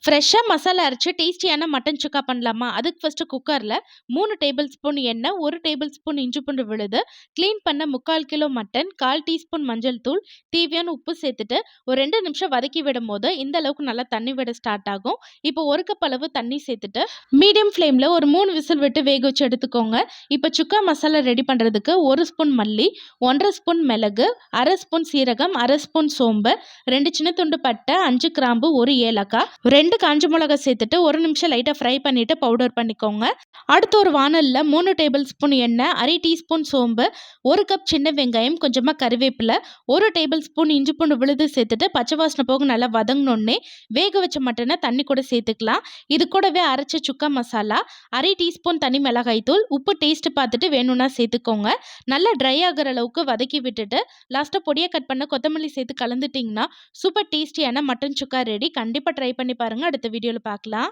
ஃப்ரெஷ்ஷா மசாலா அரைச்சு டேஸ்டியான மட்டன் சுக்கா பண்ணலாமா? அதுக்கு ஃபர்ஸ்ட்டு குக்கர்ல 3 டேபிள் ஸ்பூன் எண்ணெய், 1 டேபிள் ஸ்பூன் இஞ்சி பூண்டு விழுது, கிளீன் பண்ண 3/4 கிலோ மட்டன், 1/4 டீஸ்பூன் மஞ்சள் தூள், தேவையான உப்பு சேர்த்துட்டு ஒரு 2 நிமிஷம் வதக்கி விடும்போது இந்த அளவுக்கு நல்லா தண்ணி விட ஸ்டார்ட் ஆகும். இப்போ 1 கப் அளவு தண்ணி சேர்த்துட்டு மீடியம் ஃப்ளேம்ல ஒரு 3 விசில் விட்டு வேக வச்சு எடுத்துக்கோங்க. இப்போ சுக்கா மசாலா ரெடி பண்ணுறதுக்கு 1 ஸ்பூன் மல்லி, 1/2 ஸ்பூன் மிளகு, 1/2 ஸ்பூன் சீரகம், 1/2 ஸ்பூன் சோம்பு, 2 சின்ன துண்டு பட்டை, 5 கிராம்பு, 1 ஏலக்காய், 2 காஞ்ச மிளகாய் சேர்த்துட்டு 1 நிமிஷம் லைட்டாக ஃப்ரை பண்ணிவிட்டு பவுடர் பண்ணிக்கோங்க. அடுத்து ஒரு வானலில் 3 டேபிள் ஸ்பூன் எண்ணெய், 1/2 டீஸ்பூன் சோம்பு, 1 கப் சின்ன வெங்காயம், கொஞ்சமாக கறிவேப்பிலை, 1 டேபிள் ஸ்பூன் இஞ்சி பூண்டு விழுது சேர்த்துட்டு பச்சை வாசனை போக நல்லா வதங்கினோடனே வேக வச்ச மட்டனை தண்ணி கூட சேர்த்துக்கலாம். இது கூடவே அரைச்ச சுக்கா மசாலா, 1/2 டீஸ்பூன் தனி மிளகாய் தூள், உப்பு டேஸ்ட் பார்த்துட்டு வேணும்னா சேர்த்துக்கோங்க. நல்லா ட்ரை ஆகிற அளவுக்கு வதக்கி விட்டுட்டு லாஸ்ட்டாக பொடியை கட் பண்ண கொத்தமல்லி சேர்த்து கலந்துட்டிங்கன்னா சூப்பர் டேஸ்டியான மட்டன் சுக்கா ரெடி. கண்டிப்பாக ட்ரை பண்ணி பாருங்கள். அடுத்த வீடியோவில் பார்க்கலாம்.